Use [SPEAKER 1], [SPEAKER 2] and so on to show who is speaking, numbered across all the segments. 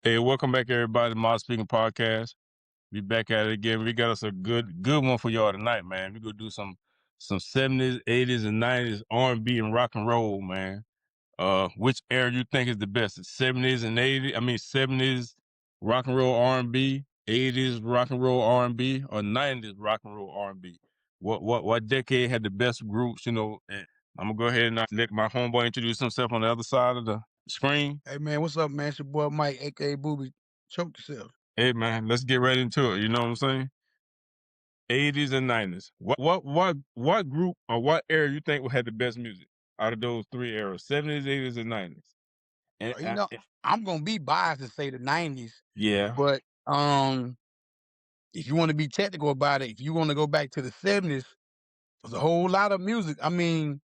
[SPEAKER 1] Hey, welcome back, everybody, to My Speaking Podcast. We back at it again. We got us a good one for y'all tonight, man. We gonna do some 70s, 80s, and 90s R&B and rock and roll, man. Which era you think is the best? The 70s and 80s? I mean 70s rock and roll R&B, 80s rock and roll R&B, or 90s rock and roll R&B? What decade had the best groups, and I'm gonna go ahead and let my homeboy introduce himself on the other side of the screen.
[SPEAKER 2] Hey man, what's up, man? It's your boy Mike, aka Booby. Choke yourself.
[SPEAKER 1] Hey man, let's get right into it. You know what I'm saying? 80s and 90s. What group or what era you think had the best music out of those three eras? 70s, 80s, and 90s. And
[SPEAKER 2] You know, I'm gonna be biased to say the '90s,
[SPEAKER 1] yeah,
[SPEAKER 2] but if you want to be technical about it, if you want to go back to the '70s, there's a whole lot of music. I mean,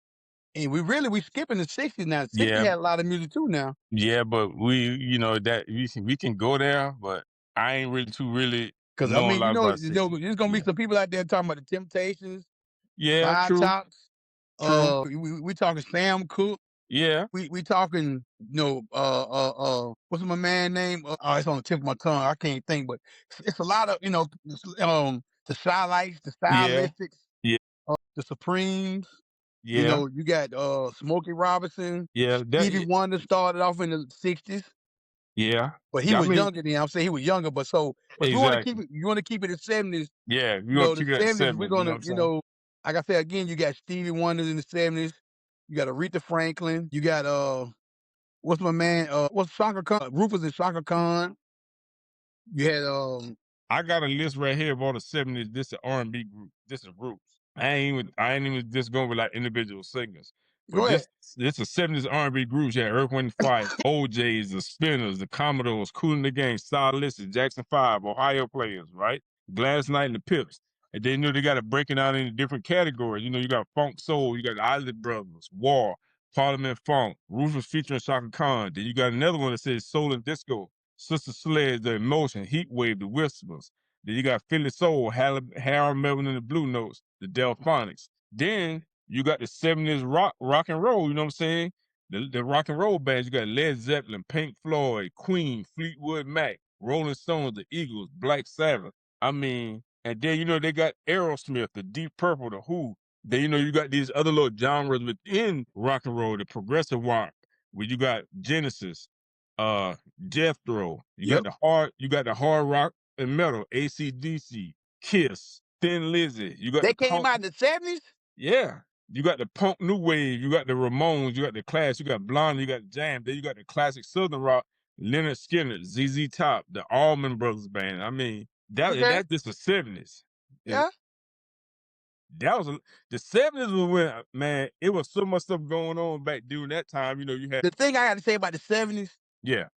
[SPEAKER 2] and we skipping the '60s now. The '60s
[SPEAKER 1] yeah,
[SPEAKER 2] had a lot of music too now.
[SPEAKER 1] yeah. But that we can go there, but I ain't really too really
[SPEAKER 2] Because I
[SPEAKER 1] knowing a
[SPEAKER 2] mean,
[SPEAKER 1] lot about '60s.
[SPEAKER 2] there's gonna be
[SPEAKER 1] Yeah,
[SPEAKER 2] some people out there talking about the Temptations,
[SPEAKER 1] yeah,
[SPEAKER 2] Five
[SPEAKER 1] true,
[SPEAKER 2] Tops.
[SPEAKER 1] true.
[SPEAKER 2] We talking Sam Cooke.
[SPEAKER 1] Yeah,
[SPEAKER 2] We talking, what's my man name? It's on the tip of my tongue. I can't think, but it's a lot of, the Shylights, the
[SPEAKER 1] yeah,
[SPEAKER 2] Stylistics,
[SPEAKER 1] yeah,
[SPEAKER 2] the Supremes.
[SPEAKER 1] yeah,
[SPEAKER 2] You got Smokey Robinson,
[SPEAKER 1] yeah.
[SPEAKER 2] Stevie Wonder started off in the '60s,
[SPEAKER 1] Yeah,
[SPEAKER 2] but he
[SPEAKER 1] yeah. I
[SPEAKER 2] was
[SPEAKER 1] mean,
[SPEAKER 2] younger than I'm saying he was younger. But if you want to keep
[SPEAKER 1] exactly.
[SPEAKER 2] it, you want to keep it in '70s.
[SPEAKER 1] Yeah, we're gonna
[SPEAKER 2] The
[SPEAKER 1] keep it at
[SPEAKER 2] '70s we're
[SPEAKER 1] 70s. You know
[SPEAKER 2] gonna,
[SPEAKER 1] what I'm saying?
[SPEAKER 2] like I said again, you got Stevie Wonder in the '70s. You got Aretha Franklin. You got what's my man? What's Shaka Khan? Rufus and Shaka Khan. You had
[SPEAKER 1] I got a list right here of all the 70s. This is R&B group. This is groups. I ain't even just going with like individual singers.
[SPEAKER 2] go
[SPEAKER 1] But
[SPEAKER 2] ahead.
[SPEAKER 1] this is 70s R&B groups. Yeah, Earth, Wind and Fire, OJs, the Spinners, the Commodores, Kool and the Gang, Stylistics, Jackson 5, Ohio Players, right? Gladys Knight and the Pips. And then they got to break it out into different categories. You got funk soul, you got the Islet Brothers, War, Parliament Funk, Rufus featuring Shaka Khan. Then you got another one that says soul and disco, Sister Sledge, The Emotion, Heat Wave, The Whispers. Then you got Philly Soul, Harold Melvin and the Blue Notes, the Delphonics. Then you got the 70s rock and roll, you know what I'm saying? The rock and roll bands, you got Led Zeppelin, Pink Floyd, Queen, Fleetwood Mac, Rolling Stones, the Eagles, Black Sabbath. I mean, and then they got Aerosmith, the Deep Purple, the Who. Then you got these other little genres within rock and roll, the progressive rock, where you got Genesis, uh Jethro.
[SPEAKER 2] Yep.
[SPEAKER 1] You got the hard rock and metal, AC/DC, Kiss, Thin Lizzy. You got
[SPEAKER 2] They
[SPEAKER 1] the
[SPEAKER 2] came
[SPEAKER 1] punk,
[SPEAKER 2] out in the '70s.
[SPEAKER 1] yeah. You got the punk new wave. You got the Ramones. You got the Clash. You got Blondie. You got Jam. Then you got the classic Southern rock, Leonard Skinner, ZZ Top, the Allman Brothers Band. I mean,
[SPEAKER 2] Okay.
[SPEAKER 1] that's just the '70s. It-
[SPEAKER 2] Yeah.
[SPEAKER 1] that was the '70s was when man, it was so much stuff going on back during that time. You had
[SPEAKER 2] The thing I got to say about the '70s,
[SPEAKER 1] yeah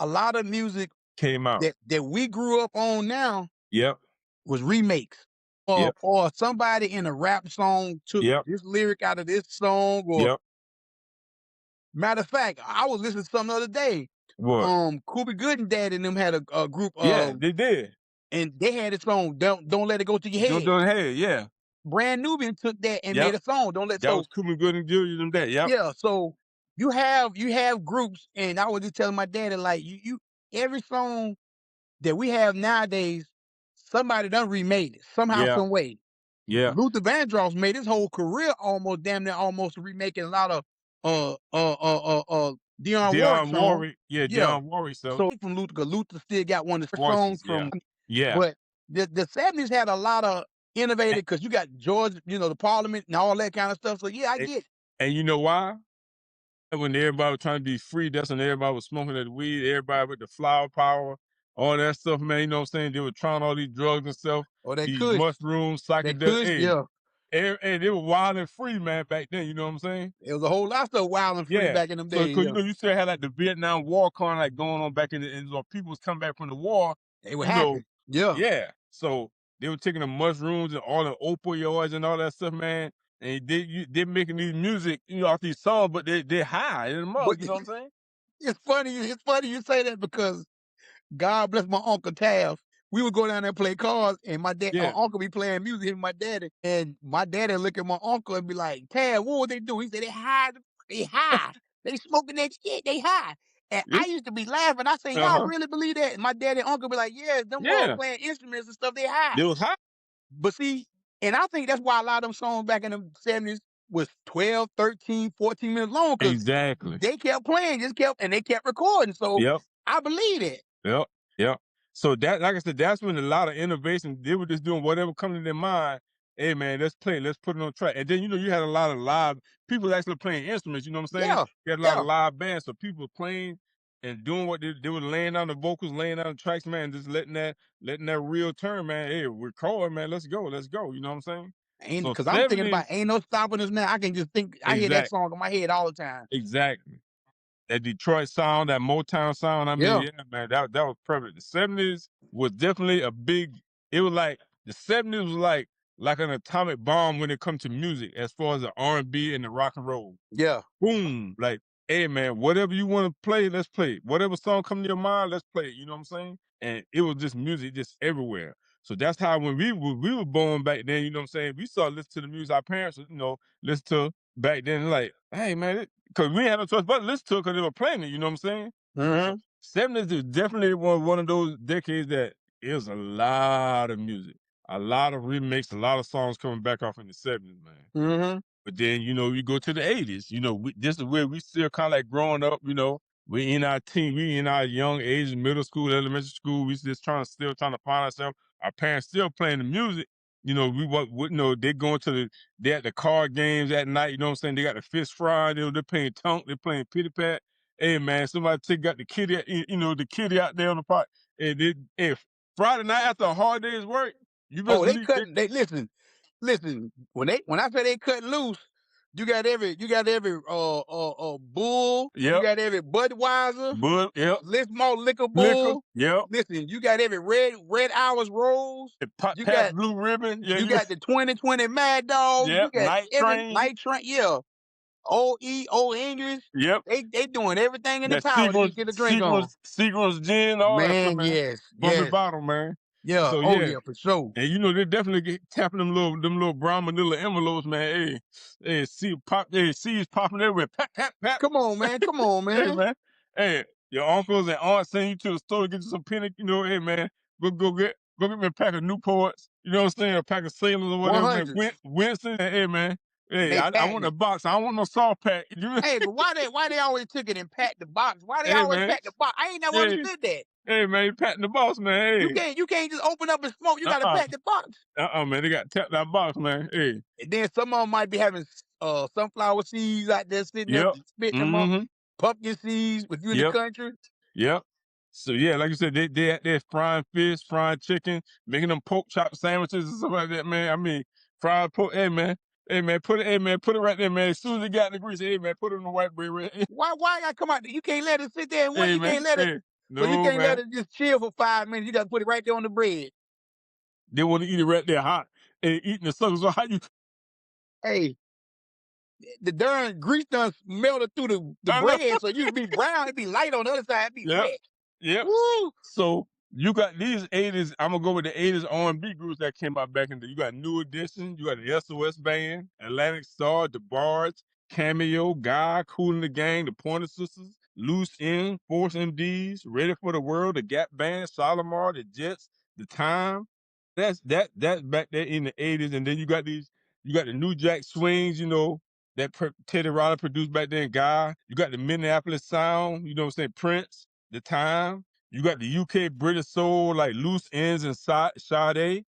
[SPEAKER 2] a lot of music
[SPEAKER 1] came out.
[SPEAKER 2] that we grew up on now
[SPEAKER 1] Yep,
[SPEAKER 2] was remakes.
[SPEAKER 1] yep,
[SPEAKER 2] Or somebody in a rap song took
[SPEAKER 1] yep,
[SPEAKER 2] this lyric out of this song. Or
[SPEAKER 1] yep.
[SPEAKER 2] matter of fact, I was listening to something the other day.
[SPEAKER 1] What?
[SPEAKER 2] Kubi Good and Dad and them had a group.
[SPEAKER 1] Yeah, they did.
[SPEAKER 2] And they had a song. Don't let it go to your
[SPEAKER 1] Don't
[SPEAKER 2] head.
[SPEAKER 1] do it. Hey, yeah,
[SPEAKER 2] Brand Nubian took that and
[SPEAKER 1] yep.
[SPEAKER 2] made a song. Don't let
[SPEAKER 1] That was
[SPEAKER 2] so
[SPEAKER 1] Cuban Good and Julius them that. Yep.
[SPEAKER 2] Yeah. So you have groups, and I was just telling my daddy like you every song that we have nowadays, somebody done remade it somehow,
[SPEAKER 1] Yeah.
[SPEAKER 2] some way.
[SPEAKER 1] Yeah.
[SPEAKER 2] Luther Vandross made his whole career almost damn near almost remaking a lot of Dionne Warwick
[SPEAKER 1] Dionne
[SPEAKER 2] songs.
[SPEAKER 1] Warwick. Yeah,
[SPEAKER 2] Yeah.
[SPEAKER 1] Dionne Warwick. So
[SPEAKER 2] So from Luther, 'cause Luther still got one of the songs
[SPEAKER 1] voices. Yeah.
[SPEAKER 2] from,
[SPEAKER 1] Yeah.
[SPEAKER 2] but the '70s had a lot of innovative
[SPEAKER 1] And,
[SPEAKER 2] because you got George, the Parliament and all that kind of stuff. So yeah, I
[SPEAKER 1] and,
[SPEAKER 2] get it.
[SPEAKER 1] and you know why? When everybody was trying to be free, that's when everybody was smoking that weed, everybody with the flower power, all that stuff, man. You know what I'm saying? They were trying all these drugs and stuff,
[SPEAKER 2] Or
[SPEAKER 1] these mushrooms,
[SPEAKER 2] that
[SPEAKER 1] psychedelic.
[SPEAKER 2] Kush,
[SPEAKER 1] Hey,
[SPEAKER 2] yeah.
[SPEAKER 1] hey, they were wild and free, man, back then. You know what I'm saying?
[SPEAKER 2] It was a whole lot of stuff wild and free
[SPEAKER 1] Yeah.
[SPEAKER 2] back in them
[SPEAKER 1] So,
[SPEAKER 2] days.
[SPEAKER 1] cause
[SPEAKER 2] Yeah,
[SPEAKER 1] you still had like the Vietnam War kind of like going on back in the, and so people was coming back from the war,
[SPEAKER 2] they were
[SPEAKER 1] you know,
[SPEAKER 2] happy. Yeah,
[SPEAKER 1] yeah. So they were taking the mushrooms and all the opioids and all that stuff, man. And they making these music, off these songs, but they're high in the mug,
[SPEAKER 2] but
[SPEAKER 1] you know what I'm saying?
[SPEAKER 2] it's funny. It's funny you say that because God bless my uncle Tav. We would go down there and play cards, and my dad,
[SPEAKER 1] Yeah.
[SPEAKER 2] uncle be playing music, him and my daddy, and my daddy look at my uncle and be like, "Tav, what would they do?" He said, "They high, they high, they smoking that shit, they high." And
[SPEAKER 1] Yeah.
[SPEAKER 2] I used to be laughing. I say, y'all
[SPEAKER 1] Uh-huh.
[SPEAKER 2] really believe that? And my daddy and uncle be like, yeah, them
[SPEAKER 1] Yeah.
[SPEAKER 2] playing instruments and stuff, they high.
[SPEAKER 1] It was hot.
[SPEAKER 2] But see, and I think that's why a lot of them songs back in the 70s was 12, 13, 14 minutes long, because
[SPEAKER 1] Exactly.
[SPEAKER 2] they kept playing, and they kept recording. So
[SPEAKER 1] Yep.
[SPEAKER 2] I believe it.
[SPEAKER 1] Yep. Yep. So that, like I said, that's when a lot of innovation, they were just doing whatever comes to their mind. Hey man, let's play, let's put it on track. And then you had a lot of live people actually playing instruments, you know what I'm saying?
[SPEAKER 2] Yeah.
[SPEAKER 1] You had a lot of
[SPEAKER 2] Yeah.
[SPEAKER 1] live bands, so people playing and doing what they were laying down the vocals, laying down the tracks, man, just letting that real turn, man. Hey, record, man, let's go, you know what I'm saying?
[SPEAKER 2] Ain't
[SPEAKER 1] So
[SPEAKER 2] because I'm thinking
[SPEAKER 1] 70s,
[SPEAKER 2] about ain't no stopping us now. I can just think I hear that
[SPEAKER 1] exact,
[SPEAKER 2] song in my head all the time.
[SPEAKER 1] exactly. That Detroit sound, that Motown sound. I mean,
[SPEAKER 2] Yeah.
[SPEAKER 1] yeah, man, that was perfect. The '70s was definitely a big. It was like the '70s was like an atomic bomb when it comes to music, as far as the R&B and the rock and roll.
[SPEAKER 2] Yeah.
[SPEAKER 1] Boom, like, hey man, whatever you want to play, let's play it. Whatever song come to your mind, let's play it. You know what I'm saying? And it was just music, just everywhere. So that's how when we were born back then, you know what I'm saying? We started listening to the music our parents, listen to back then. Like, hey man, because we had no choice but to listen to it because they were playing it. You know what I'm saying? So
[SPEAKER 2] Mm-hmm.
[SPEAKER 1] '70s is definitely one of those decades that is a lot of music, a lot of remix, a lot of songs coming back off in the '70s, man.
[SPEAKER 2] Mm-hmm.
[SPEAKER 1] But then, you go to the '80s, this is where we still kind of like growing up, we in our teen, we in our young age, middle school, elementary school, we just still trying to find ourselves. Our parents still playing the music. They going they at the card games at night, you know what I'm saying? They got the fish fry, they're playing tonk, they're playing pitty pat. Hey man, somebody got the kitty, the kitty out there on the pot. If Friday night after a hard day's work, you best
[SPEAKER 2] Oh, they
[SPEAKER 1] believe
[SPEAKER 2] cutting. They listen. When I say they cut loose, you got every bull, you
[SPEAKER 1] yep,
[SPEAKER 2] got every Budweiser,
[SPEAKER 1] bud, yep,
[SPEAKER 2] Lismore Liquor
[SPEAKER 1] liquor,
[SPEAKER 2] Bull.
[SPEAKER 1] yep.
[SPEAKER 2] Listen, you got every Red Hours Rose.
[SPEAKER 1] The
[SPEAKER 2] You
[SPEAKER 1] Pabst
[SPEAKER 2] got
[SPEAKER 1] Blue Ribbon, yeah,
[SPEAKER 2] you got the 2020 Mad Dogs.
[SPEAKER 1] yep,
[SPEAKER 2] You got
[SPEAKER 1] Night
[SPEAKER 2] every
[SPEAKER 1] Train,
[SPEAKER 2] Night Train. Yeah, Old English.
[SPEAKER 1] yep,
[SPEAKER 2] They doing everything in the
[SPEAKER 1] that
[SPEAKER 2] power to get a drink on.
[SPEAKER 1] Seagram's gin, all that stuff,
[SPEAKER 2] Man,
[SPEAKER 1] man.
[SPEAKER 2] yes,
[SPEAKER 1] Bummy
[SPEAKER 2] yes,
[SPEAKER 1] bottle, man.
[SPEAKER 2] yeah.
[SPEAKER 1] So
[SPEAKER 2] Oh
[SPEAKER 1] yeah,
[SPEAKER 2] yeah, for sure.
[SPEAKER 1] and they definitely get tapping them little brown manila envelopes, man. Seeds popping everywhere. Pat, pat, pat.
[SPEAKER 2] Come on, man. Come on,
[SPEAKER 1] Hey
[SPEAKER 2] man.
[SPEAKER 1] man, hey, your uncles and aunts send you to the store to get you some penny. Hey man, go get me a pack of Newports. You know what I'm saying? A pack of Sailors or whatever, man.
[SPEAKER 2] 100s.
[SPEAKER 1] Winston, hey man,
[SPEAKER 2] And
[SPEAKER 1] hey,
[SPEAKER 2] they
[SPEAKER 1] I
[SPEAKER 2] packing
[SPEAKER 1] want a
[SPEAKER 2] it.
[SPEAKER 1] box. I don't want no salt pack.
[SPEAKER 2] Hey, but why they always took it and packed the box? Why they
[SPEAKER 1] Hey
[SPEAKER 2] always
[SPEAKER 1] man,
[SPEAKER 2] pack the box? I ain't never
[SPEAKER 1] hey,
[SPEAKER 2] understood that.
[SPEAKER 1] hey man, you patting the boss, man. Hey,
[SPEAKER 2] You can't just open up and smoke. You gotta
[SPEAKER 1] uh-uh,
[SPEAKER 2] pack the box.
[SPEAKER 1] man, they got to tap that box, man. Hey,
[SPEAKER 2] And then some of them might be having sunflower seeds out there sitting there
[SPEAKER 1] yep,
[SPEAKER 2] spitting them up.
[SPEAKER 1] mm-hmm,
[SPEAKER 2] Pumpkin seeds if you in the
[SPEAKER 1] yep.
[SPEAKER 2] country.
[SPEAKER 1] Yep. So yeah, like you said, they out there frying fish, frying chicken, making them pork chop sandwiches and stuff like that, man. I mean, fried pork. Hey man, put it right there, man. As soon as it got in the grease, hey man, put it on the white bread. Right?
[SPEAKER 2] Why I gotta come out? You can't let it sit there and wait.
[SPEAKER 1] Hey
[SPEAKER 2] You
[SPEAKER 1] man,
[SPEAKER 2] can't let it.
[SPEAKER 1] hey,
[SPEAKER 2] So you
[SPEAKER 1] no
[SPEAKER 2] can't let
[SPEAKER 1] man,
[SPEAKER 2] it just chill for 5 minutes. You gotta put it right there on the bread.
[SPEAKER 1] they want to eat it right there hot. Hey, eating the sucker. So how you?
[SPEAKER 2] Hey, the darn grease done melted through the
[SPEAKER 1] I know.
[SPEAKER 2] bread, so you'd be brown, it'd be light on the other side, it'd be
[SPEAKER 1] Yep,
[SPEAKER 2] wet.
[SPEAKER 1] yep.
[SPEAKER 2] Woo!
[SPEAKER 1] So you got these '80s. I'm gonna go with the '80s R&B groups that came out back in the. You got New Edition, you got the SOS Band, Atlantic Star, the Bards, Cameo, Guy, Cool and the Gang, the Pointer Sisters, Loose End, Force MDs, Ready for the World, the Gap Band, Solomar, the Jets, the Time. That's back there in the '80s, and then you got the New Jack Swings, Teddy Riley produced back then, Guy. You got the Minneapolis Sound, you know what I'm saying, Prince, the Time. You got the UK British soul like Loose Ends and Sade.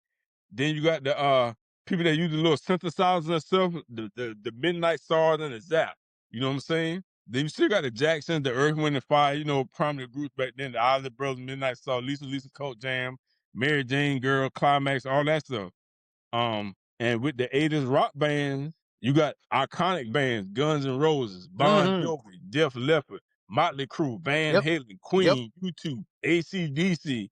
[SPEAKER 1] Then you got the people that use the little synthesizers and stuff, the Midnight Stars and the Zap. You know what I'm saying? Then you still got the Jacksons, the Earth, Wind and Fire, prominent groups back then, the Isley Brothers, Midnight Star, Lisa Cult Jam, Mary Jane Girl, Climax, all that stuff. And with the '80s rock bands, you got iconic bands: Guns N' Roses, Bon
[SPEAKER 2] Mhm.
[SPEAKER 1] Jovi, Def Leppard, Motley Crue, Van
[SPEAKER 2] Yep.
[SPEAKER 1] Halen,
[SPEAKER 2] Yep.
[SPEAKER 1] Queen, U2, AC/DC.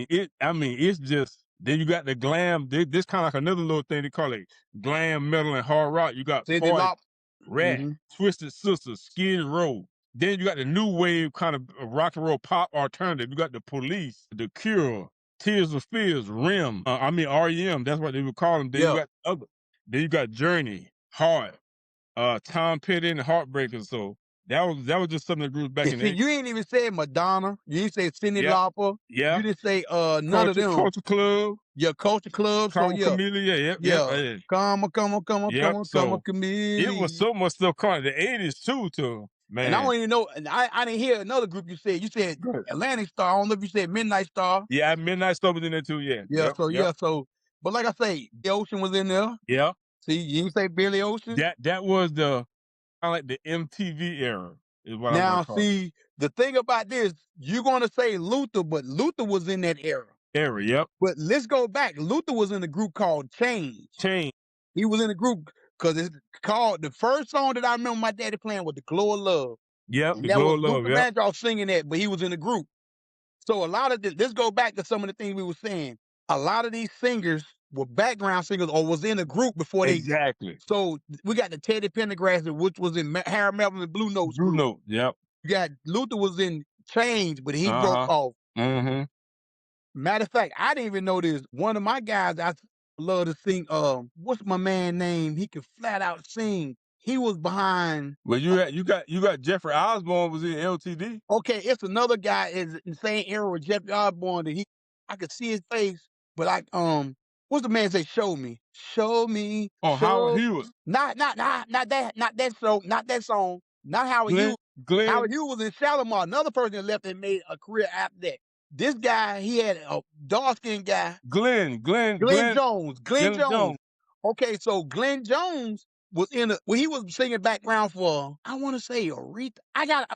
[SPEAKER 1] It's just. Then you got the glam. This kind of like another little thing they call it glam metal and hard rock. You got
[SPEAKER 2] Cindy
[SPEAKER 1] Party,
[SPEAKER 2] Lop.
[SPEAKER 1] Rat,
[SPEAKER 2] Mhm.
[SPEAKER 1] Twisted Sister, Skid Row. Then you got the new wave kind of rock and roll pop alternative. You got the Police, The Cure, Tears of Fears, REM. That's what they would call them. Then you
[SPEAKER 2] Yeah.
[SPEAKER 1] got Then you got Journey, Heart, Tom Petty and the Heartbreakers. So That was just some of the groups back
[SPEAKER 2] And
[SPEAKER 1] in
[SPEAKER 2] see,
[SPEAKER 1] the
[SPEAKER 2] you ain't even said Madonna. You didn't say Cyndi
[SPEAKER 1] yeah,
[SPEAKER 2] Lauper.
[SPEAKER 1] yeah.
[SPEAKER 2] You didn't say none of them.
[SPEAKER 1] Culture Club,
[SPEAKER 2] Your Culture Club. So
[SPEAKER 1] Carl
[SPEAKER 2] yeah,
[SPEAKER 1] Camellia,
[SPEAKER 2] yeah.
[SPEAKER 1] yeah.
[SPEAKER 2] Come on, come on, come on, come
[SPEAKER 1] Yep.
[SPEAKER 2] on, come on,
[SPEAKER 1] So it was
[SPEAKER 2] chameleon.
[SPEAKER 1] so much stuff coming. The '80s too,
[SPEAKER 2] And I
[SPEAKER 1] man.
[SPEAKER 2] don't even know. And I didn't hear another group you said. You said
[SPEAKER 1] Good.
[SPEAKER 2] Atlantic Star. I don't know if you said Midnight Star.
[SPEAKER 1] Yeah, Midnight Star was in there too. Yeah,
[SPEAKER 2] Yeah. So
[SPEAKER 1] yep.
[SPEAKER 2] yeah. So, but like I say, the Ocean was in there.
[SPEAKER 1] Yeah.
[SPEAKER 2] See, you didn't say Billy Ocean.
[SPEAKER 1] That was the kind of like the MTV era is what I'm gonna
[SPEAKER 2] Now,
[SPEAKER 1] call it.
[SPEAKER 2] see, the thing about this, you're gonna say Luther, but Luther was in that era.
[SPEAKER 1] Era, yep.
[SPEAKER 2] But let's go back. Luther was in a group called Change.
[SPEAKER 1] Change.
[SPEAKER 2] He was in a group because it's called the first song that I remember my daddy playing was "The Glow of Love,"
[SPEAKER 1] Yep.
[SPEAKER 2] and
[SPEAKER 1] The
[SPEAKER 2] that
[SPEAKER 1] Glow
[SPEAKER 2] was
[SPEAKER 1] of Love.
[SPEAKER 2] Luther
[SPEAKER 1] Yep.
[SPEAKER 2] Vandross singing that, but he was in a group. So a lot of this, let's go back to some of the things we were saying. A lot of these singers were background singers or was in a group before they.
[SPEAKER 1] Exactly.
[SPEAKER 2] So we got the Teddy Pendergrass, which was in Harold Melvin and Blue Notes
[SPEAKER 1] Blue
[SPEAKER 2] group.
[SPEAKER 1] Note. Yep.
[SPEAKER 2] You got Luther was in Change, but he broke
[SPEAKER 1] Uh huh.
[SPEAKER 2] off.
[SPEAKER 1] Mm-hmm.
[SPEAKER 2] Matter of fact, I didn't even know this. One of my guys I love to sing. What's my man name? He can flat out sing. He was behind.
[SPEAKER 1] Well, you got Jeffrey Osborne was in LTD.
[SPEAKER 2] Okay, it's another guy is in the same era with Jeffrey Osborne that I could see his face, but what's the man say? Show me,
[SPEAKER 1] Oh, Howard
[SPEAKER 2] show.
[SPEAKER 1] Hughes.
[SPEAKER 2] Not that song, not that song, not Howard
[SPEAKER 1] Glenn
[SPEAKER 2] Hughes.
[SPEAKER 1] Glenn
[SPEAKER 2] Howard Hughes was in Shalimar, another person that left and made a career after that. This guy, he had a dark skinned guy.
[SPEAKER 1] Glenn
[SPEAKER 2] Glenn Jones. Glenn
[SPEAKER 1] Glenn
[SPEAKER 2] Jones.
[SPEAKER 1] Jones.
[SPEAKER 2] Okay, so Glenn Jones was he was singing background for, I want to say Aretha. I got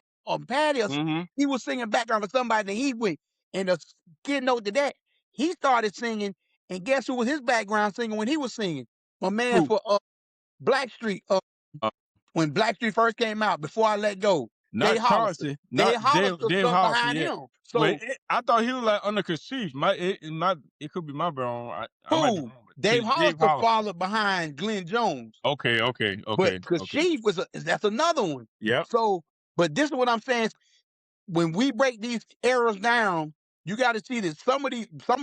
[SPEAKER 2] Patty.
[SPEAKER 1] Mm-hmm.
[SPEAKER 2] He was singing background for somebody that he went. And the kid note to that, he started singing. And guess who was his background singer when he was singing? My man
[SPEAKER 1] Who?
[SPEAKER 2] for Blackstreet.
[SPEAKER 1] Uh,
[SPEAKER 2] When Blackstreet first came out, Before I Let Go. Dave
[SPEAKER 1] not
[SPEAKER 2] Hollister.
[SPEAKER 1] Tarsi,
[SPEAKER 2] Dave
[SPEAKER 1] not
[SPEAKER 2] Hollister
[SPEAKER 1] Dave
[SPEAKER 2] sung
[SPEAKER 1] Hollister.
[SPEAKER 2] behind
[SPEAKER 1] Yeah.
[SPEAKER 2] him.
[SPEAKER 1] Well,
[SPEAKER 2] So
[SPEAKER 1] I thought he was like under Kashif. It could be my wrong. I might be
[SPEAKER 2] who?
[SPEAKER 1] wrong.
[SPEAKER 2] Dave
[SPEAKER 1] Dave
[SPEAKER 2] Hollister
[SPEAKER 1] Hollister.
[SPEAKER 2] followed behind Glenn Jones.
[SPEAKER 1] Okay.
[SPEAKER 2] But Kashif that's another one.
[SPEAKER 1] Yep.
[SPEAKER 2] So, but this is what I'm saying. When we break these eras down, you got to see that some of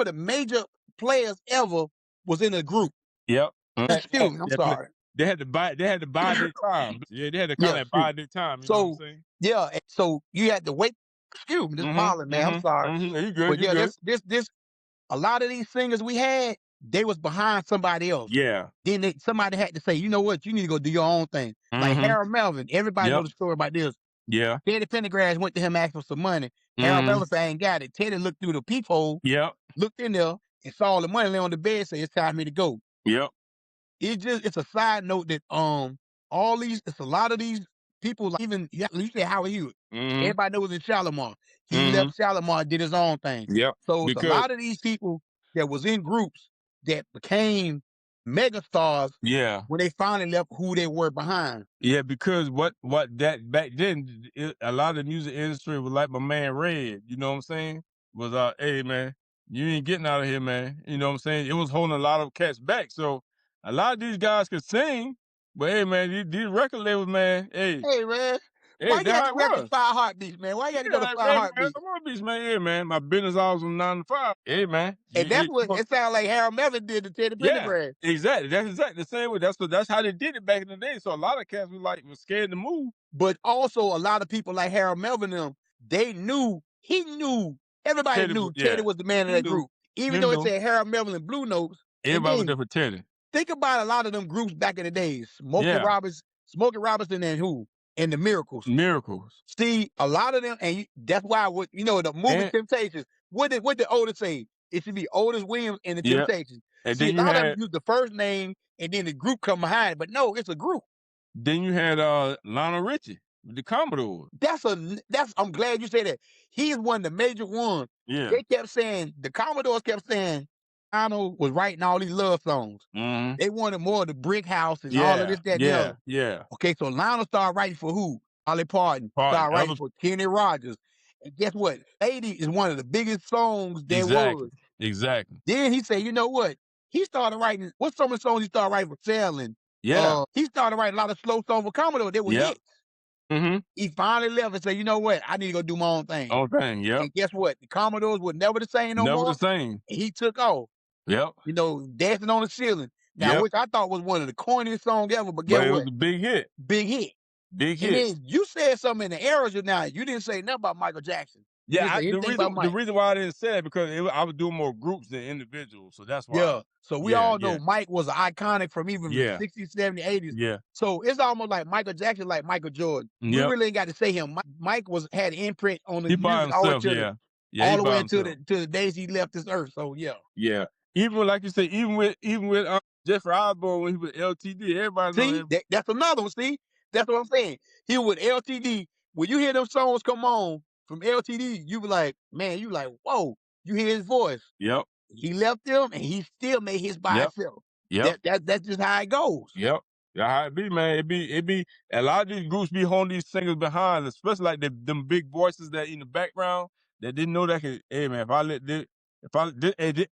[SPEAKER 2] the major players ever was in a group.
[SPEAKER 1] Yep.
[SPEAKER 2] Excuse me, I'm sorry.
[SPEAKER 1] They had to buy their time. Yeah, they had to kind
[SPEAKER 2] Yeah,
[SPEAKER 1] of buy their time, you know what I'm
[SPEAKER 2] so
[SPEAKER 1] saying?
[SPEAKER 2] yeah, so you had to wait. Excuse me, this pollen, man. I'm sorry.
[SPEAKER 1] You good,
[SPEAKER 2] But
[SPEAKER 1] you
[SPEAKER 2] yeah,
[SPEAKER 1] good.
[SPEAKER 2] this a lot of these singers we had, they was behind somebody else.
[SPEAKER 1] Yeah.
[SPEAKER 2] Then somebody had to say, you know what, you need to go do your own thing. Like Harold Melvin. Everybody
[SPEAKER 1] Yep.
[SPEAKER 2] knows the story about this.
[SPEAKER 1] Yeah.
[SPEAKER 2] Teddy Pendergrass went to him asking for some money. Harold Melvin said, I ain't got it. Teddy looked through the peephole,
[SPEAKER 1] Yep.
[SPEAKER 2] looked in there, and saw the money lay on the bed, said, it's time for me to go.
[SPEAKER 1] Yep.
[SPEAKER 2] It's a side note that it's a lot of these people, like even you say Howard Hughes. Everybody knows in Shalimar. He left Shalimar and did his own thing.
[SPEAKER 1] Yep.
[SPEAKER 2] So it's a lot of these people that was in groups that became mega stars
[SPEAKER 1] Yeah.
[SPEAKER 2] when they finally left who they were behind.
[SPEAKER 1] Yeah, because what that back then, a lot of the music industry was like my man Red, you know what I'm saying? Was hey man, you ain't getting out of here, man. You know what I'm saying? It was holding a lot of cats back. So a lot of these guys could sing, but hey man, these record labels, man, hey,
[SPEAKER 2] Hey man, why you
[SPEAKER 1] that's
[SPEAKER 2] had
[SPEAKER 1] how
[SPEAKER 2] to
[SPEAKER 1] it
[SPEAKER 2] rap at
[SPEAKER 1] was.
[SPEAKER 2] 5 Heartbeats, man? Why you had to
[SPEAKER 1] Yeah,
[SPEAKER 2] go to
[SPEAKER 1] like
[SPEAKER 2] 5 Heartbeats?
[SPEAKER 1] some more beats, man. Yeah, man. My business hours from 9 to 5. Hey man.
[SPEAKER 2] And that's what it sounded like Harold Melvin did to Teddy
[SPEAKER 1] Yeah,
[SPEAKER 2] Pendergrass.
[SPEAKER 1] exactly. That's exactly the same way. That's how they did it back in the day. So a lot of cats was scared to move.
[SPEAKER 2] But also a lot of people like Harold Melvin them, he knew, everybody knew Teddy was the man of that group. Even though it said Harold Melvin and Blue Notes.
[SPEAKER 1] Everybody was there for Teddy.
[SPEAKER 2] Think about a lot of them groups back in the days. Smokey Robinson and who? And the Miracles. See, a lot of them, and that's why the movie Temptations. What did Otis say? It should be Otis Williams and the Temptations.
[SPEAKER 1] And
[SPEAKER 2] See,
[SPEAKER 1] then
[SPEAKER 2] a lot of them use the first name and then the group come behind it, but no, it's a group.
[SPEAKER 1] Then you had Lionel Richie, the Commodores.
[SPEAKER 2] I'm glad you said that. He's one of the major ones.
[SPEAKER 1] Yeah.
[SPEAKER 2] They kept saying, the Commodores kept saying, Lionel was writing all these love songs. They wanted more of the Brick House and all of this, that, and the other.
[SPEAKER 1] Yeah.
[SPEAKER 2] Okay, so Lionel started writing for who? Dolly Parton. Started writing for Kenny Rogers. And guess what? 80 is one of the biggest songs there was.
[SPEAKER 1] Exactly.
[SPEAKER 2] Then he said, you know what? He started writing, what's some of the songs he started writing for Sailing?
[SPEAKER 1] Yeah.
[SPEAKER 2] He started writing a lot of slow songs for Commodore. They were hits. He finally left and said, you know what? I need to go do my own thing. And guess what? The Commodores were never the same no more.
[SPEAKER 1] Never the same.
[SPEAKER 2] And he took off.
[SPEAKER 1] Yep.
[SPEAKER 2] Dancing on the Ceiling. Now, which I thought was one of the corniest songs ever, but guess what?
[SPEAKER 1] It was a big hit.
[SPEAKER 2] Big hit.
[SPEAKER 1] Big
[SPEAKER 2] And
[SPEAKER 1] hits.
[SPEAKER 2] then you said something in the era just now. You didn't say nothing about Michael Jackson. You didn't
[SPEAKER 1] Yeah,
[SPEAKER 2] say anything about
[SPEAKER 1] the
[SPEAKER 2] Mike.
[SPEAKER 1] reason why I didn't say that because I was doing more groups than individuals, so that's why.
[SPEAKER 2] Yeah. So we
[SPEAKER 1] Yeah,
[SPEAKER 2] all know
[SPEAKER 1] yeah,
[SPEAKER 2] Mike was iconic from even the
[SPEAKER 1] yeah,
[SPEAKER 2] 60s, 70s, 80s.
[SPEAKER 1] yeah.
[SPEAKER 2] So it's almost like Michael Jackson, like Michael Jordan. We
[SPEAKER 1] Yep.
[SPEAKER 2] really ain't got to say him. Mike had an imprint on the
[SPEAKER 1] He by
[SPEAKER 2] music all
[SPEAKER 1] himself,
[SPEAKER 2] to the
[SPEAKER 1] yeah. Yeah, he
[SPEAKER 2] all the
[SPEAKER 1] by
[SPEAKER 2] way until
[SPEAKER 1] himself.
[SPEAKER 2] the days he left this earth. So yeah.
[SPEAKER 1] Yeah. Even like you say, even with Jeffrey Osborne when he was LTD, everybody know
[SPEAKER 2] See,
[SPEAKER 1] him.
[SPEAKER 2] that's another one. See, that's what I'm saying. He with LTD. When you hear them songs come on from LTD, you be like, man, you like, whoa. You hear his voice.
[SPEAKER 1] Yep.
[SPEAKER 2] He left them, and he still made his by
[SPEAKER 1] Yep.
[SPEAKER 2] himself.
[SPEAKER 1] Yep.
[SPEAKER 2] That's just how it goes.
[SPEAKER 1] Yep. Yeah, how it be, man. It be a lot of these groups be holding these singers behind, especially like them big voices that in the background that didn't know that could. Hey man, it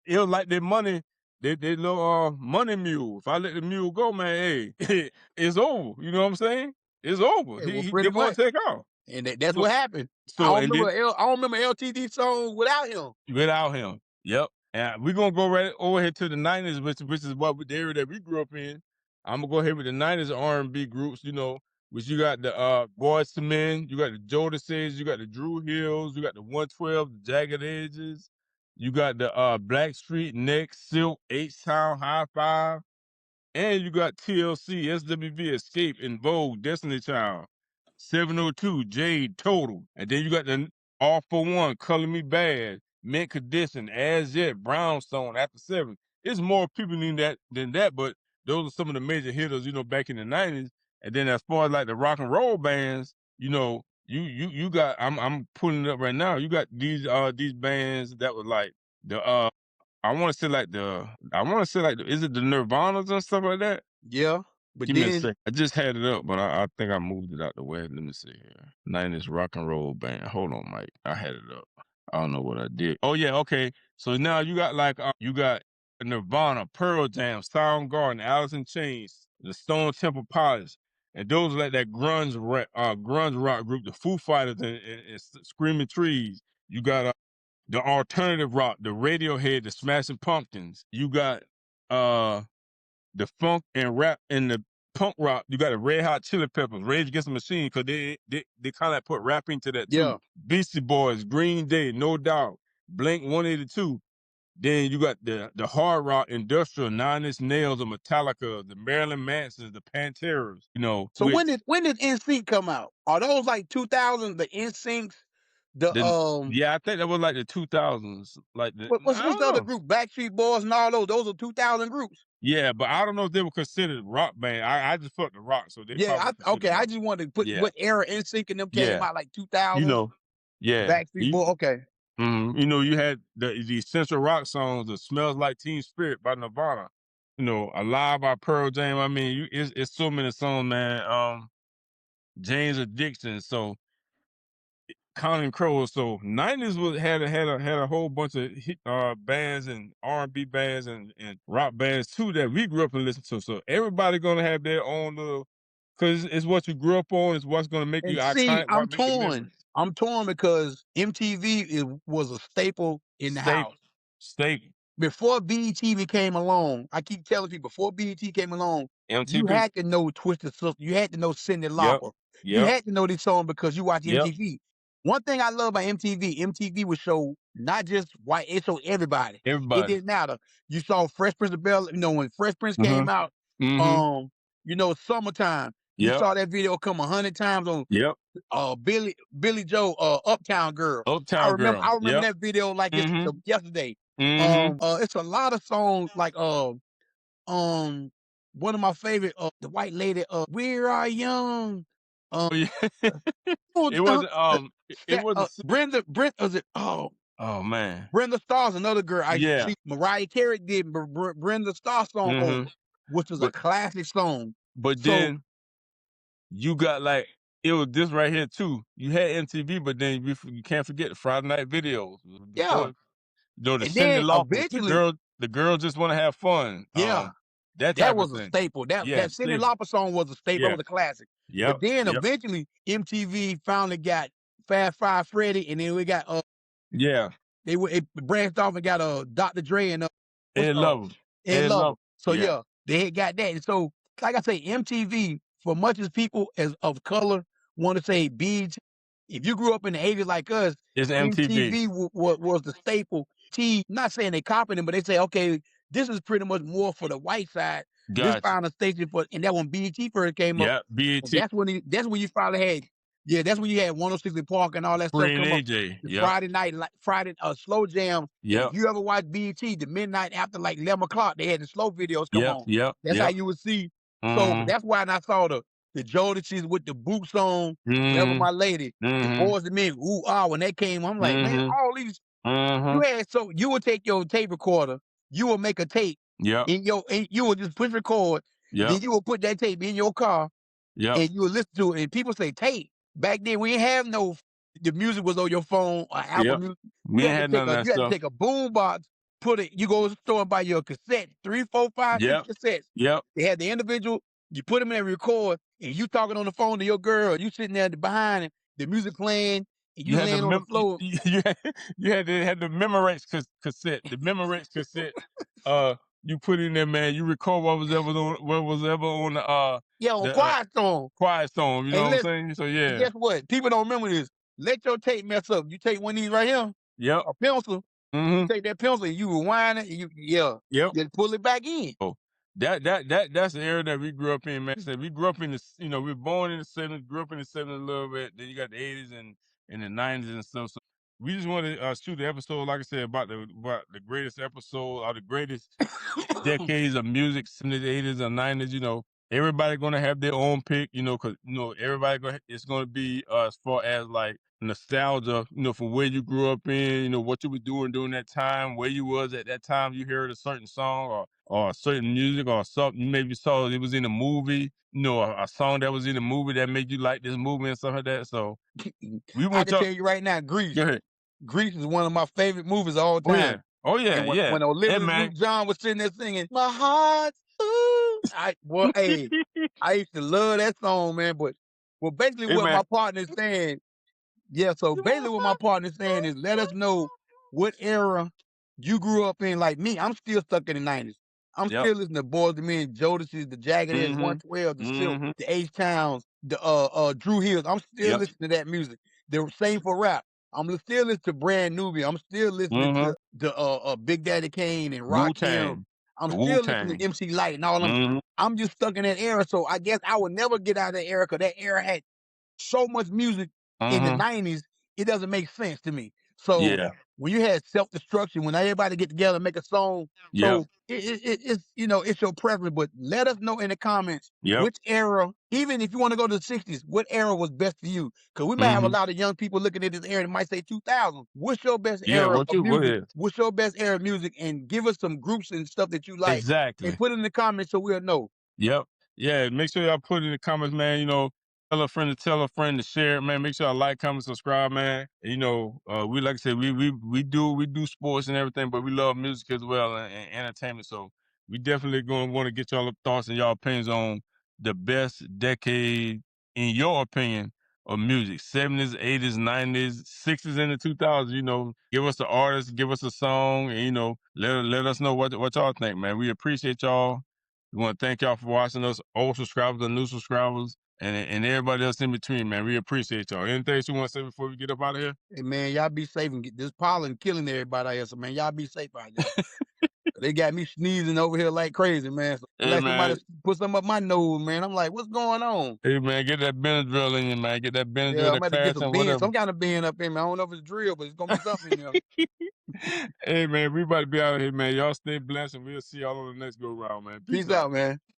[SPEAKER 1] was like their money, they little money mule. If I let the mule go, man, hey, it's over. You know what I'm saying? It's over.
[SPEAKER 2] Yeah, well,
[SPEAKER 1] They
[SPEAKER 2] pretty
[SPEAKER 1] gonna
[SPEAKER 2] much,
[SPEAKER 1] take off.
[SPEAKER 2] and that's
[SPEAKER 1] So
[SPEAKER 2] what happened.
[SPEAKER 1] so and then
[SPEAKER 2] I don't remember LTD song without him.
[SPEAKER 1] without him. Yep. And we're gonna go right over here to the 90s, which is the area that we grew up in. I'm gonna go ahead with the 90s R&B groups, which you got the Boyz II Men, you got the Jodeci's, you got the Drew Hills, you got the 112, the Jagged Edges, you got the Blackstreet, Next, Silk, H-Town, High Five, and you got TLC, SWV, Escape, In Vogue, Destiny Child, 702, Jade, Total. And then you got the All for One, Color Me Bad, Mint Condition, As Yet, Brownstone, After Seven. It's more people than that, but those are some of the major hitters, back in the 90s. And then as far as like the rock and roll bands, you got I'm pulling it up right now. You got these bands that were like the I want to say like is it the Nirvanas and stuff like that?
[SPEAKER 2] Yeah, but
[SPEAKER 1] Give me a
[SPEAKER 2] then
[SPEAKER 1] sec. I just had it up, but I think I moved it out the way. Let me see here. 90s rock and roll band. Hold on, Mike. I had it up. I don't know what I did. Oh yeah, okay. So now you got like you got Nirvana, Pearl Jam, Soundgarden, Alice in Chains, the Stone Temple Pilots, and those are like that grunge rock group, the Foo Fighters and Screaming Trees. You got the alternative rock, the Radiohead, the Smashing Pumpkins. You got the funk and rap and the punk rock. You got the Red Hot Chili Peppers, Rage Against the Machine, because they kind of put rap into that
[SPEAKER 2] yeah.
[SPEAKER 1] too. Beastie Boys, Green Day, No Doubt, Blink 182. Then you got the hard rock industrial, Nine Inch Nails, the Metallica, the Marilyn Mansons, the Panteras.
[SPEAKER 2] So when did NSYNC come out? Are those like 2000? The NSYNCs,
[SPEAKER 1] yeah, I think that was like the 2000s. Like
[SPEAKER 2] what's
[SPEAKER 1] I
[SPEAKER 2] the
[SPEAKER 1] don't
[SPEAKER 2] other
[SPEAKER 1] know.
[SPEAKER 2] group? Backstreet Boys and all those. Those are 2000 groups.
[SPEAKER 1] Yeah, but I don't know if they were considered rock band. I just fucked the rock, so they
[SPEAKER 2] Yeah,
[SPEAKER 1] probably considered
[SPEAKER 2] I
[SPEAKER 1] rock.
[SPEAKER 2] just wanted to put
[SPEAKER 1] Yeah,
[SPEAKER 2] what era NSYNC and them came
[SPEAKER 1] yeah.
[SPEAKER 2] out, like
[SPEAKER 1] You
[SPEAKER 2] 2000s.
[SPEAKER 1] know, yeah.
[SPEAKER 2] Backstreet Boys. Okay.
[SPEAKER 1] You had the essential rock songs, the "Smells Like Teen Spirit" by Nirvana, "Alive" by Pearl Jam. I mean, it's so many songs, man. Jane's Addiction, so Counting Crows. So 90s had a whole bunch of bands and R&B bands and rock bands too that we grew up and listened to. So everybody gonna have their own little, because it's what you grew up on. It's what's gonna make you
[SPEAKER 2] And see,
[SPEAKER 1] iconic. What make the memory.
[SPEAKER 2] I'm torn because MTV was a staple in the
[SPEAKER 1] Staple,
[SPEAKER 2] house.
[SPEAKER 1] staple.
[SPEAKER 2] Before BET even came along, I keep telling people, before BET came along, you
[SPEAKER 1] MTV.
[SPEAKER 2] had to know Twisted Sister. You had to know Cyndi
[SPEAKER 1] Yep.
[SPEAKER 2] Lauper. You
[SPEAKER 1] Yep.
[SPEAKER 2] had to know this song because you watch
[SPEAKER 1] Yep.
[SPEAKER 2] MTV. One thing I love about MTV would show not just white, it showed everybody. It
[SPEAKER 1] Everybody.
[SPEAKER 2] didn't matter. You saw Fresh Prince of Bel, when Fresh Prince came out,
[SPEAKER 1] Mm-hmm.
[SPEAKER 2] Summertime. You
[SPEAKER 1] Yep.
[SPEAKER 2] saw that video come 100 times on
[SPEAKER 1] Yep.
[SPEAKER 2] Billy Joe, Uptown Girl.
[SPEAKER 1] Uptown Girl.
[SPEAKER 2] I remember
[SPEAKER 1] Yep.
[SPEAKER 2] that video like it's
[SPEAKER 1] Mm-hmm.
[SPEAKER 2] yesterday.
[SPEAKER 1] Mm-hmm.
[SPEAKER 2] It's a lot of songs like one of my favorite the white lady We Are Young.
[SPEAKER 1] Oh yeah.
[SPEAKER 2] Oh,
[SPEAKER 1] It wasn't it wasn't
[SPEAKER 2] Brenda was it
[SPEAKER 1] oh man.
[SPEAKER 2] Brenda Starr's another girl. I
[SPEAKER 1] Yeah.
[SPEAKER 2] see Mariah Carey did Brenda Starr song
[SPEAKER 1] Mm-hmm.
[SPEAKER 2] over, which was a
[SPEAKER 1] But
[SPEAKER 2] classic song. So
[SPEAKER 1] then you got like it was this right here too. You had MTV, but then you can't forget the Friday night videos.
[SPEAKER 2] yeah,
[SPEAKER 1] Before, the
[SPEAKER 2] and
[SPEAKER 1] Cyndi
[SPEAKER 2] then
[SPEAKER 1] Lauper,
[SPEAKER 2] eventually,
[SPEAKER 1] the girls just want to have fun.
[SPEAKER 2] yeah,
[SPEAKER 1] That
[SPEAKER 2] that
[SPEAKER 1] type of
[SPEAKER 2] was a
[SPEAKER 1] thing.
[SPEAKER 2] staple.
[SPEAKER 1] Yeah,
[SPEAKER 2] That Cyndi
[SPEAKER 1] staple.
[SPEAKER 2] Lauper song was a staple. That
[SPEAKER 1] Yeah.
[SPEAKER 2] was a classic.
[SPEAKER 1] Yep.
[SPEAKER 2] But then
[SPEAKER 1] Yep.
[SPEAKER 2] eventually MTV finally got Fast Five Freddy, and then we got
[SPEAKER 1] Yeah.
[SPEAKER 2] it branched off and got Dr. Dre and
[SPEAKER 1] Ed Lover.
[SPEAKER 2] Ed
[SPEAKER 1] Ed
[SPEAKER 2] Lover.
[SPEAKER 1] Lover.
[SPEAKER 2] So
[SPEAKER 1] Yeah.
[SPEAKER 2] yeah, they had got that. And so like I say, MTV for much as people as of color want to say BET, if you grew up in the 80s like us,
[SPEAKER 1] It's
[SPEAKER 2] MTV
[SPEAKER 1] MTV.
[SPEAKER 2] was the staple. Not saying they copied them, but they say, okay, this is pretty much more for the white side. This
[SPEAKER 1] Gotcha.
[SPEAKER 2] found a station for, and that when BET first came up,
[SPEAKER 1] Yeah, BET.
[SPEAKER 2] that's when you finally had, yeah, that's when you had 106 in Park and all that stuff
[SPEAKER 1] Free and
[SPEAKER 2] come up.
[SPEAKER 1] AJ.
[SPEAKER 2] The
[SPEAKER 1] Yep.
[SPEAKER 2] Friday night, Friday slow jam.
[SPEAKER 1] Yep.
[SPEAKER 2] If you ever watch BET, the midnight after like 11 o'clock, they had the slow videos come
[SPEAKER 1] Yep.
[SPEAKER 2] on.
[SPEAKER 1] Yep.
[SPEAKER 2] That's how you would see. So that's why I saw the Jodeci's with the boots on, Forever My Lady, the Boys and Men, ooh ah, when they came, I'm like, man, all these you had, so you would take your tape recorder, you would make a tape
[SPEAKER 1] Yep.
[SPEAKER 2] and you would just push record,
[SPEAKER 1] Yep.
[SPEAKER 2] then you would put that tape in your car
[SPEAKER 1] Yep.
[SPEAKER 2] and you would listen to it. And people say tape. Back then we didn't have no, the music was on your phone or Apple
[SPEAKER 1] Yep.
[SPEAKER 2] Music.
[SPEAKER 1] We ain't had none of that
[SPEAKER 2] You had to
[SPEAKER 1] stuff.
[SPEAKER 2] take a boom box, put it, you go to the store and buy your cassette, 3, 4, 5, 6
[SPEAKER 1] Yep.
[SPEAKER 2] cassettes.
[SPEAKER 1] Yep.
[SPEAKER 2] They had the individual, you put them in and record, and you talking on the phone to your girl, you sitting there behind it, the music playing, and
[SPEAKER 1] You
[SPEAKER 2] you
[SPEAKER 1] had to
[SPEAKER 2] laying on the floor.
[SPEAKER 1] you had the Memorex cassette. The Memorex cassette. You put in there, man. You record what was ever on
[SPEAKER 2] Yeah, on
[SPEAKER 1] the
[SPEAKER 2] Quiet Storm.
[SPEAKER 1] Quiet Storm. You know
[SPEAKER 2] And
[SPEAKER 1] what I'm
[SPEAKER 2] listen,
[SPEAKER 1] saying? So
[SPEAKER 2] and
[SPEAKER 1] yeah.
[SPEAKER 2] guess what? People don't remember this. Let your tape mess up. You take one of these right here,
[SPEAKER 1] Yep.
[SPEAKER 2] a pencil. You take that pencil and you rewind it. And
[SPEAKER 1] Yep.
[SPEAKER 2] you pull it back in.
[SPEAKER 1] Oh, that's the era that we grew up in, man. We grew up in the, we were born in the 70s, grew up in the 70s a little bit. Then you got the 80s and the 90s and stuff. So we just want to shoot the episode, like I said, about the greatest episode or the greatest decades of music, 70s, 80s, or 90s. Everybody gonna have their own pick, because everybody it's gonna be as far as like nostalgia, from where you grew up in, what you were doing during that time, where you was at that time you heard a certain song or a certain music or something you maybe saw it was in a movie, a song that was in a movie that made you like this movie and stuff like that. So we
[SPEAKER 2] I
[SPEAKER 1] want
[SPEAKER 2] can
[SPEAKER 1] y'all.
[SPEAKER 2] tell you right now, Grease.
[SPEAKER 1] Go ahead.
[SPEAKER 2] Grease is one of my favorite movies of all
[SPEAKER 1] Oh yeah.
[SPEAKER 2] time.
[SPEAKER 1] Oh yeah.
[SPEAKER 2] And
[SPEAKER 1] Yeah.
[SPEAKER 2] when Olivia
[SPEAKER 1] Hey, man.
[SPEAKER 2] Newton-John was sitting there singing, "My heart," hey, I used to love that song, man. But basically,
[SPEAKER 1] Hey,
[SPEAKER 2] what
[SPEAKER 1] man.
[SPEAKER 2] my partner is saying, yeah. So basically, what my partner is saying is, let us know what era you grew up in. Like me, I'm still stuck in the '90s. I'm
[SPEAKER 1] Yep.
[SPEAKER 2] still listening to Boys and Men, Jodeci's, the Jagged Edge, 112, the Silk, the H Towns, the Drew Hills. I'm still listening to that music. The same for rap. I'm still listening to Brand Newbie. I'm still listening to the Big Daddy Kane and Rakim.
[SPEAKER 1] Wu-Tang.
[SPEAKER 2] I'm still listening
[SPEAKER 1] Wu-Tang.
[SPEAKER 2] to MC Light and all of them. I'm just stuck in that era. So I guess I would never get out of that era because that era had so much music in the '90s. It doesn't make sense to me. So
[SPEAKER 1] Yeah.
[SPEAKER 2] when you had Self-Destruction, when everybody get together and make a song,
[SPEAKER 1] Yep.
[SPEAKER 2] so it's it's your preference. But let us know in the comments
[SPEAKER 1] Yep.
[SPEAKER 2] which era, even if you want to go to the '60s, what era was best for you? Because we might have a lot of young people looking at this era and might say 2000. What's your best
[SPEAKER 1] Yeah.
[SPEAKER 2] era
[SPEAKER 1] What
[SPEAKER 2] of
[SPEAKER 1] you? What
[SPEAKER 2] music?
[SPEAKER 1] is?
[SPEAKER 2] What's your best era of music? And give us some groups and stuff that you like,
[SPEAKER 1] Exactly.
[SPEAKER 2] and put it in the comments so we'll know.
[SPEAKER 1] Yep. Yeah. Make sure y'all put in the comments, man. Tell a friend to share it, man. Make sure y'all like, comment, subscribe, man. We like I said, we do sports and everything, but we love music as well and entertainment. So we definitely gonna want to get y'all thoughts and y'all opinions on the best decade in your opinion of music. 70s, 80s, 90s, 60s, and the 2000s. Give us the artist, give us a song, and let us know what y'all think, man. We appreciate y'all. We want to thank y'all for watching us, old subscribers and new subscribers, and everybody else in between, man. We appreciate y'all. Anything you want to say before we get up out of here?
[SPEAKER 2] Hey man, y'all be safe and get this pollen killing everybody out here. So man, y'all be safe out there. They got me sneezing over here like crazy, man. So
[SPEAKER 1] Hey,
[SPEAKER 2] like
[SPEAKER 1] man.
[SPEAKER 2] somebody put something up my nose, man. I'm like, what's going on?
[SPEAKER 1] Hey man, get that Benadryl in you, man. Get that Benadryl,
[SPEAKER 2] Yeah, I'm
[SPEAKER 1] that
[SPEAKER 2] about to get
[SPEAKER 1] Claritin,
[SPEAKER 2] some beans,
[SPEAKER 1] whatever.
[SPEAKER 2] some kind of bean up in me. I don't know if it's drill, but it's gonna be something in there.
[SPEAKER 1] Hey man, we about to be out of here, man. Y'all stay blessed, and we'll see y'all on the next go round, man.
[SPEAKER 2] Peace out, man.